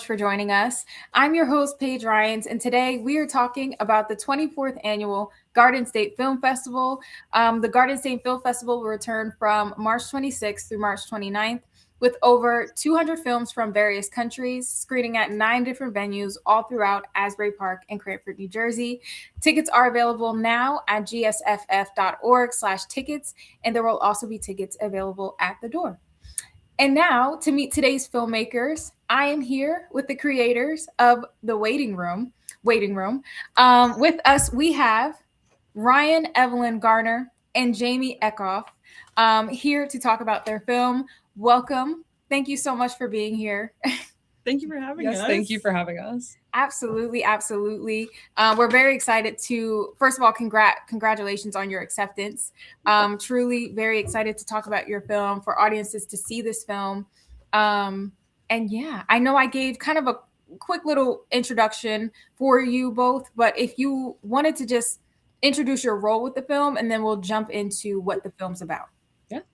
for joining us. I'm your host, Paige Ryans, and today we are talking about the 24th annual Garden State Film Festival. The Garden State Film Festival will return from March 26th through March 29th with over 200 films from various countries, screening at 9 different venues all throughout Asbury Park and Cranford, New Jersey. Tickets are available now at gsff.org/tickets, and there will also be tickets available at the door. And now, to meet today's filmmakers, I am here with the creators of the Waiting Room. With us, we have Ryan Evelyn Garner and Jamie Eckhoff here to talk about their film. Welcome. Thank you so much for being here. Thank you for having us. Yes, thank you for having us. Absolutely. We're very excited to, first of all, congratulations on your acceptance. Truly very excited to talk about your film, for audiences to see this film. And yeah, I know I gave kind of a quick little introduction for you both, but if you wanted to just introduce your role with the film, and then we'll jump into what the film's about.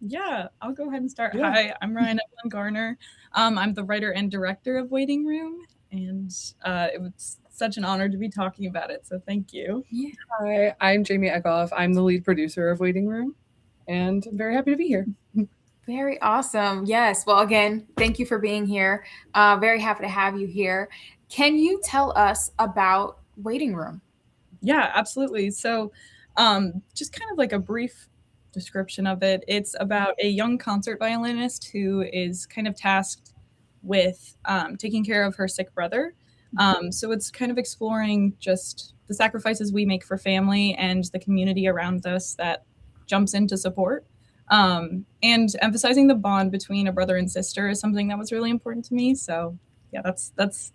Yeah, I'll go ahead and start. Yeah. Hi, I'm Ryan Evelyn Garner. I'm the writer and director of Waiting Room, and it was such an honor to be talking about it, so thank you. Yeah. Hi, I'm Jamie Eckhoff. I'm the lead producer of Waiting Room, and I'm very happy to be here. Very awesome. Yes. Well, again, thank you for being here. Very happy to have you here. Can you tell us about Waiting Room? Yeah, absolutely. So, just kind of like a brief description of it. It's about a young concert violinist who is kind of tasked with taking care of her sick brother. So it's kind of exploring just the sacrifices we make for family and the community around us that jumps in to support. And emphasizing the bond between a brother and sister is something that was really important to me. So yeah, that's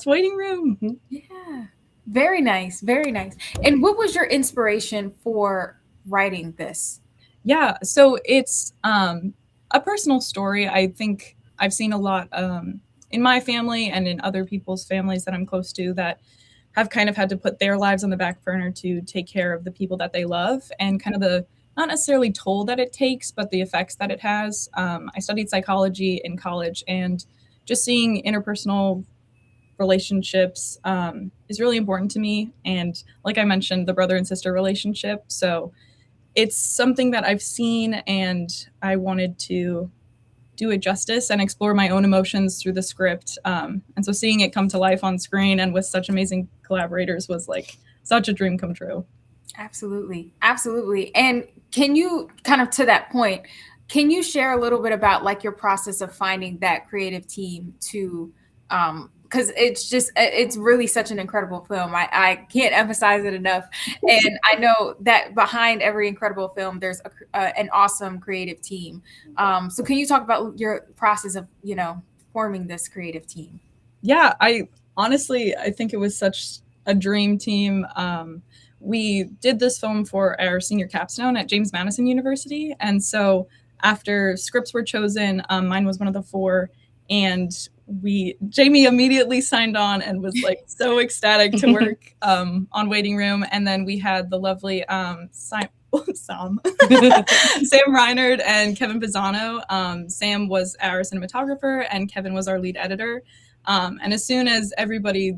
Waiting Room. Yeah. Very nice. Very nice. And what was your inspiration for writing this? Yeah, so it's a personal story. I think I've seen a lot in my family and in other people's families that I'm close to that have kind of had to put their lives on the back burner to take care of the people that they love, and kind of the not necessarily toll that it takes, but the effects that it has. I studied psychology in college, and just seeing interpersonal relationships is really important to me. And like I mentioned, the brother and sister relationship. So it's something that I've seen, and I wanted to do it justice and explore my own emotions through the script. And so seeing it come to life on screen and with such amazing collaborators was like such a dream come true. Absolutely. Absolutely. And can you kind of, to that point, can you share a little bit about like your process of finding that creative team to, because it's really such an incredible film. I can't emphasize it enough. And I know that behind every incredible film, there's an awesome creative team. So can you talk about your process of, forming this creative team? Yeah, I think it was such a dream team. We did this film for our senior capstone at James Madison University. And so after scripts were chosen, mine was one of the 4, and Jamie immediately signed on and was like so ecstatic to work on Waiting Room. And then we had the lovely Sam Reinard and Kevin Pisano. Sam was our cinematographer and Kevin was our lead editor. And as soon as everybody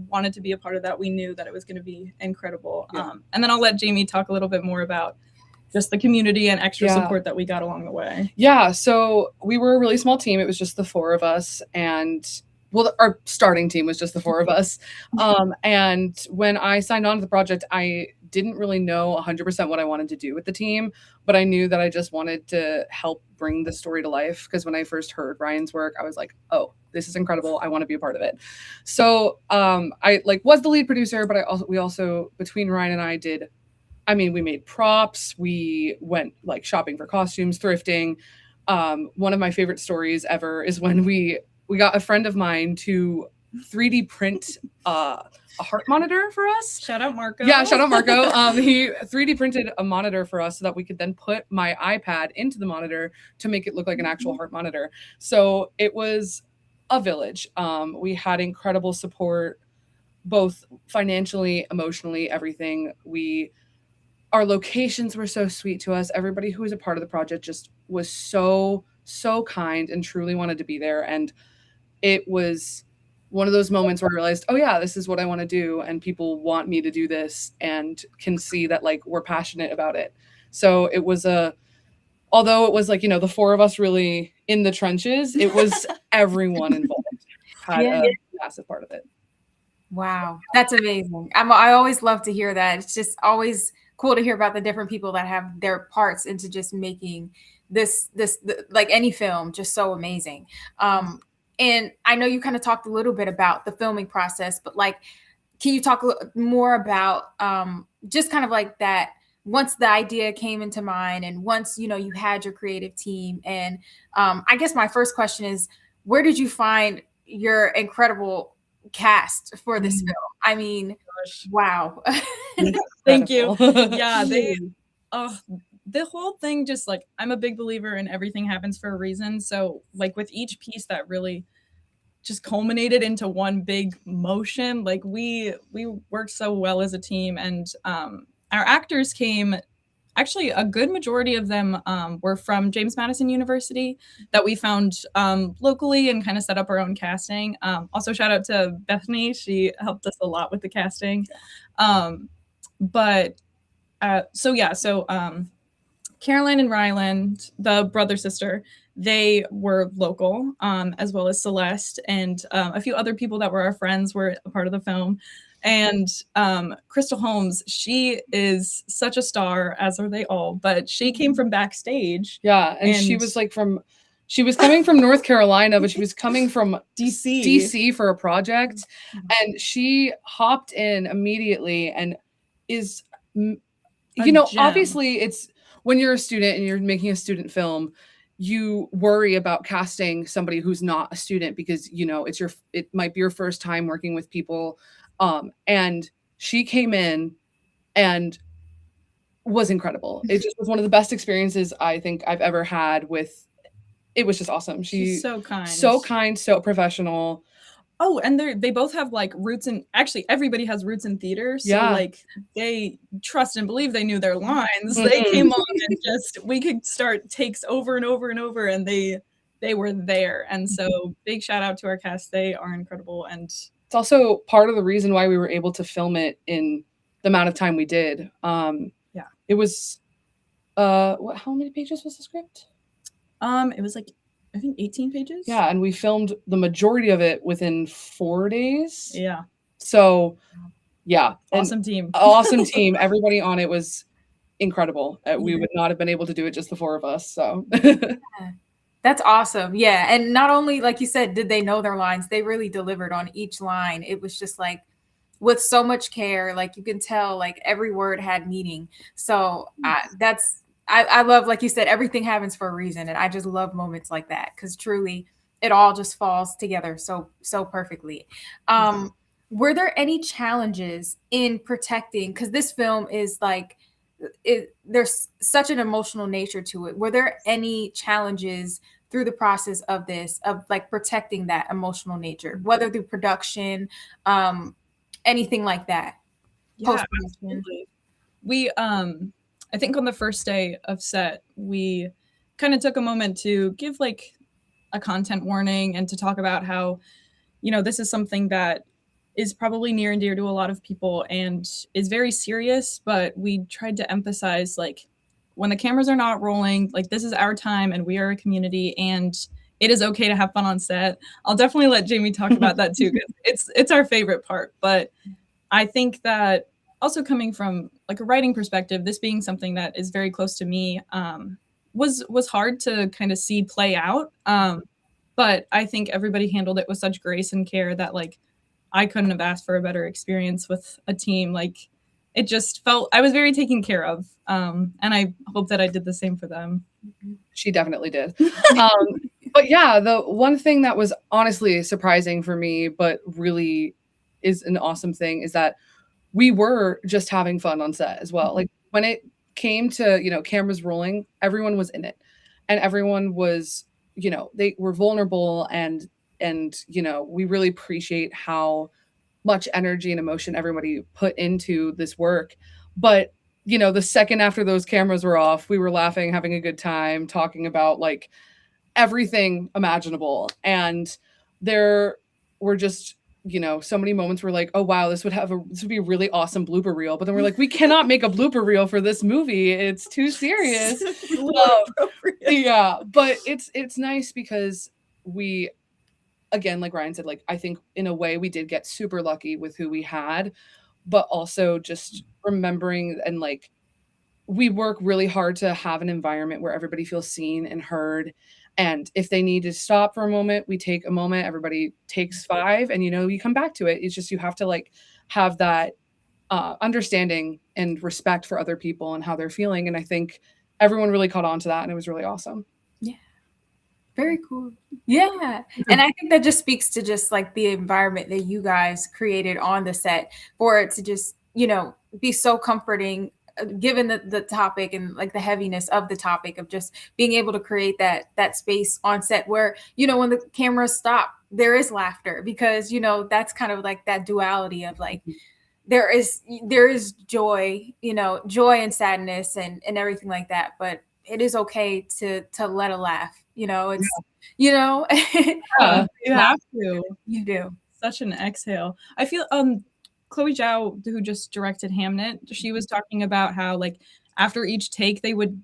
wanted to be a part of that, we knew that it was going to be incredible. Yeah. And then I'll let Jamie talk a little bit more about just the community and extra support that we got along the way. Yeah, so we were a really small team. It was just the 4 of us, and our starting team was just the 4 of us. And when I signed on to the project, I didn't really know 100% what I wanted to do with the team, but I knew that I just wanted to help bring the story to life, because when I first heard Ryan's work, I was like, oh, this is incredible. I want to be a part of it. So I was the lead producer, but we also between Ryan and I we made props. We went shopping for costumes, thrifting. One of my favorite stories ever is when we got a friend of mine to 3D print a heart monitor for us. Shout out Marco. Yeah, shout out Marco. He 3D printed a monitor for us so that we could then put my iPad into the monitor to make it look like an actual heart monitor. So it was a village. We had incredible support, both financially, emotionally, everything. Our locations were so sweet to us. Everybody who was a part of the project just was so kind and truly wanted to be there. And it was one of those moments where I realized, oh yeah, this is what I want to do, and people want me to do this, and can see that like we're passionate about it. So it was although it was like, the four of us really in the trenches, it was everyone involved had Yeah. a massive part of it. Wow, that's amazing. I always love to hear that. It's just always cool to hear about the different people that have their parts into just making like any film just so amazing. And I know you kind of talked a little bit about the filming process, but like, can you talk more about just kind of like that once the idea came into mind and once you had your creative team? And I guess my first question is, where did you find your incredible cast for this film? I mean, wow. Thank you. Incredible. Yeah, the whole thing, just like, I'm a big believer in everything happens for a reason. So like with each piece that really just culminated into one big motion, like we worked so well as a team. And our actors came, actually a good majority of them were from James Madison University that we found locally and kind of set up our own casting. Also shout out to Bethany, she helped us a lot with the casting. But so Caroline and Ryland, the brother sister, they were local, as well as Celeste and a few other people that were our friends were a part of the film. And Crystal Holmes, she is such a star, as are they all, but she came from backstage. Yeah, and she was like she was coming from North Carolina, but she was coming from DC for a project, and she hopped in immediately and is, obviously it's when you're a student and you're making a student film, you worry about casting somebody who's not a student because it might be your first time working with people, and she came in and was incredible. It just was one of the best experiences I think I've ever had with. It was just awesome. She's so kind, so professional. Oh, and they both have like roots in, actually everybody has roots in theater. So like they trust and believe they knew their lines. They came on and we could start takes over and over and over, and they were there. And so big shout out to our cast. They are incredible. And it's also part of the reason why we were able to film it in the amount of time we did. It was how many pages was the script? It was like, I think 18 pages. Yeah, and we filmed the majority of it within 4 days. Yeah. So, yeah. Awesome team. Awesome team. Everybody on it was incredible. We would not have been able to do it just the four of us. So. That's awesome. Yeah. And not only, like you said, did they know their lines, they really delivered on each line. It was just like with so much care, like you can tell like every word had meaning. So I love, like you said, everything happens for a reason. And I just love moments like that because truly it all just falls together so perfectly. Were there any challenges in protecting, because this film is like, there's such an emotional nature to it. Were there any challenges through the process of this, of like protecting that emotional nature, whether through production, anything like that? Yeah, absolutely. We, I think on the first day of set, we kind of took a moment to give like a content warning and to talk about how, this is something that is probably near and dear to a lot of people and is very serious, but we tried to emphasize like when the cameras are not rolling, like this is our time and we are a community and it is okay to have fun on set. I'll definitely let Jamie talk about that too, because it's our favorite part. But I think that also coming from like a writing perspective, this being something that is very close to me, was hard to kind of see play out. But I think everybody handled it with such grace and care that like I couldn't have asked for a better experience with a team. Like it just felt I was very taken care of. And I hope that I did the same for them. She definitely did. But yeah, the one thing that was honestly surprising for me, but really is an awesome thing, is that we were just having fun on set as well. Like when it came to, cameras rolling, everyone was in it and everyone was, they were vulnerable and, we really appreciate how much energy and emotion everybody put into this work. But, the second after those cameras were off, we were laughing, having a good time, talking about like everything imaginable. And there were just so many moments were like, oh wow, this would be a really awesome blooper reel. But then we're like, we cannot make a blooper reel for this movie. It's too serious. Yeah, but it's nice because we, again, like Ryan said, like I think in a way we did get super lucky with who we had, but also just remembering and like we work really hard to have an environment where everybody feels seen and heard. And if they need to stop for a moment, we take a moment, everybody takes 5 and you come back to it. It's just you have to like have that understanding and respect for other people and how they're feeling. And I think everyone really caught on to that and it was really awesome. Yeah. Very cool. Yeah. And I think that just speaks to just like the environment that you guys created on the set for it to just, be so comforting given the topic and like the heaviness of the topic of just being able to create that space on set where, when the cameras stop, there is laughter because, that's kind of like that duality of like, there is joy, joy and sadness and everything like that. But it is okay to let a laugh, it's, you have to. You do. Such an exhale. I feel, Chloe Zhao, who just directed Hamnet, she was talking about how like after each take they would,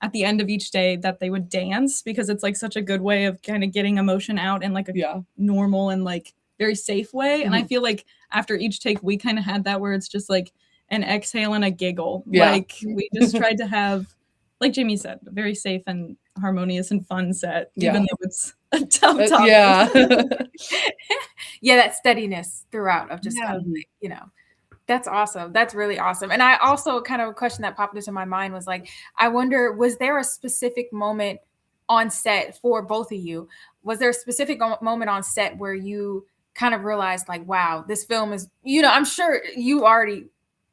at the end of each day that they would dance because it's like such a good way of kind of getting emotion out in like a normal and like very safe way. Mm-hmm. And I feel like after each take we kind of had that where it's just like an exhale and a giggle. Yeah. Like we just tried to have, like Jamie said, a very safe and harmonious and fun set, even though it's a tough topic. Yeah, that steadiness throughout of just kind of like, that's awesome. That's really awesome. And I also kind of a question that popped into my mind was like, I wonder, was there a specific moment on set for both of you? Was there a specific moment on set where you kind of realized like, wow, this film is, I'm sure you already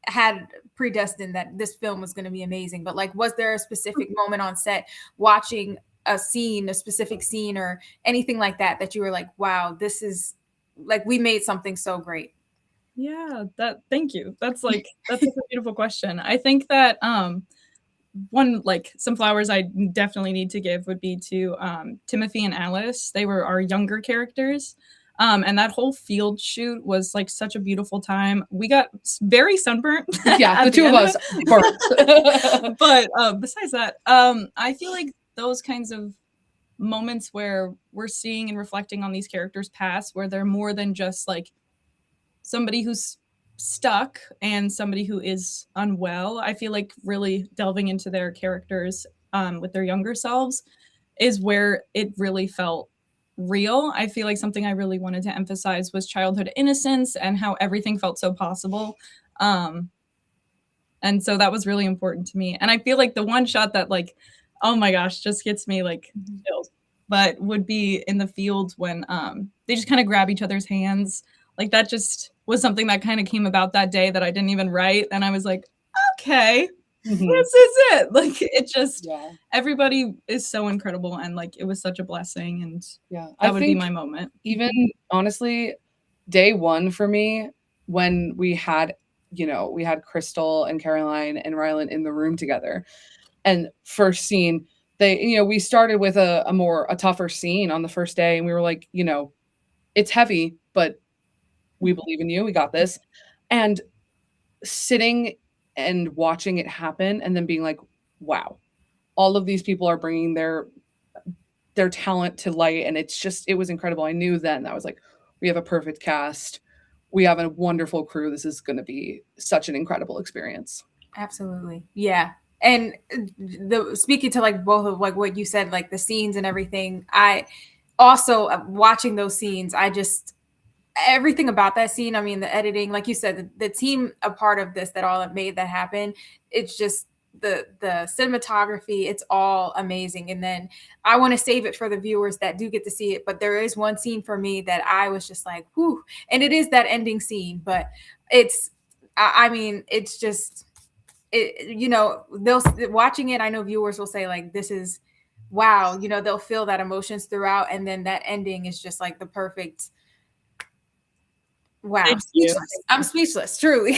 had predestined that this film was going to be amazing, but like, was there a specific moment on set watching a specific scene or anything like that you were like, wow, this is like, we made something so great? Yeah, thank you. That's a beautiful question. I think that one, like some flowers I definitely need to give would be to Timothy and Alice. They were our younger characters. And that whole field shoot was like such a beautiful time. We got very sunburnt. Yeah, the two of us burnt. But besides that, I feel like those kinds of moments where we're seeing and reflecting on these characters' past, where they're more than just like somebody who's stuck and somebody who is unwell. I feel like really delving into their characters with their younger selves is where it really felt real. I feel like something I really wanted to emphasize was childhood innocence and how everything felt so possible. And so that was really important to me. And I feel like the one shot that like, oh my gosh, just gets me like chills, but would be in the field when they just kind of grab each other's hands. Like that just was something that kind of came about that day that I didn't even write. And I was like, okay, this is it. Like it just, everybody is so incredible. And like, it was such a blessing. And that would be my moment. Even honestly, day one for me, when we had Crystal and Caroline and Rylan in the room together and first scene, we started with a tougher scene on the first day. And we were like, it's heavy, but we believe in you. We got this. And sitting and watching it happen and then being like, wow, all of these people are bringing their talent to light. And it was incredible. I knew then I was like, we have a perfect cast. We have a wonderful crew. This is going to be such an incredible experience. Absolutely. Yeah. And speaking to like both of like what you said, like the scenes and everything, I also watching those scenes, everything about that scene. I mean, the editing, like you said, the team a part of this that all made that happen. It's just the cinematography. It's all amazing. And then I want to save it for the viewers that do get to see it. But there is one scene for me that I was just like, whew. And it is that ending scene. But it's just, they'll watching it. I know viewers will say like, this is wow. They'll feel that emotions throughout. And then that ending is just like the perfect. Wow. I'm speechless, truly.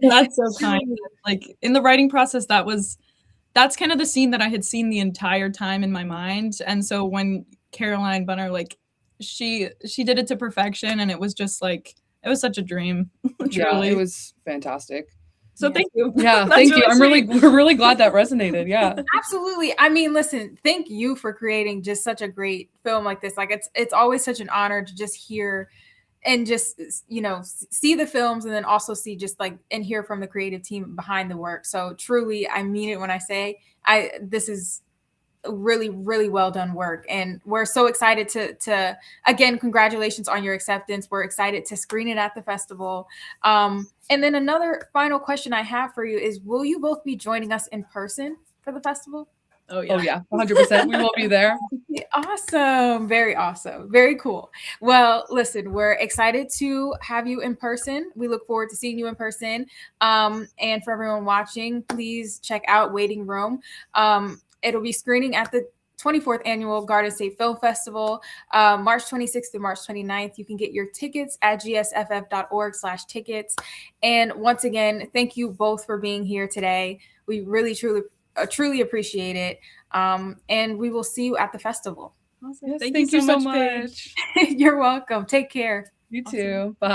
That's so kind. Like in the writing process, that's kind of the scene that I had seen the entire time in my mind. And so when Caroline Bunner like she did it to perfection, and it was just like it was such a dream. Yeah, Truly. it was fantastic. So Yeah. thank you. Yeah, That's thank you. really We're really glad that resonated. Yeah. Absolutely. I mean, listen, thank you for creating just such a great film like this. Like it's always such an honor to just hear and just see the films, and then also see just like and hear from the creative team behind the work. So truly, I mean it when I say this is really, really well done work, and we're so excited to again, congratulations on your acceptance. We're excited to screen it at the festival. And then another final question I have for you is, will you both be joining us in person for the festival? Oh yeah. Oh yeah, 100%. We will be there. Awesome. Very awesome. Very cool. Well, listen, we're excited to have you in person. We look forward to seeing you in person. And for everyone watching, please check out Waiting Room. It'll be screening at the 24th Annual Garden State Film Festival, March 26th to March 29th. You can get your tickets at gsff.org/tickets. And once again, thank you both for being here today. We really, truly appreciate it. And we will see you at the festival. Awesome. Yes, Thank thank you so Paige. much. You're welcome. Take care. You Awesome. too. Bye.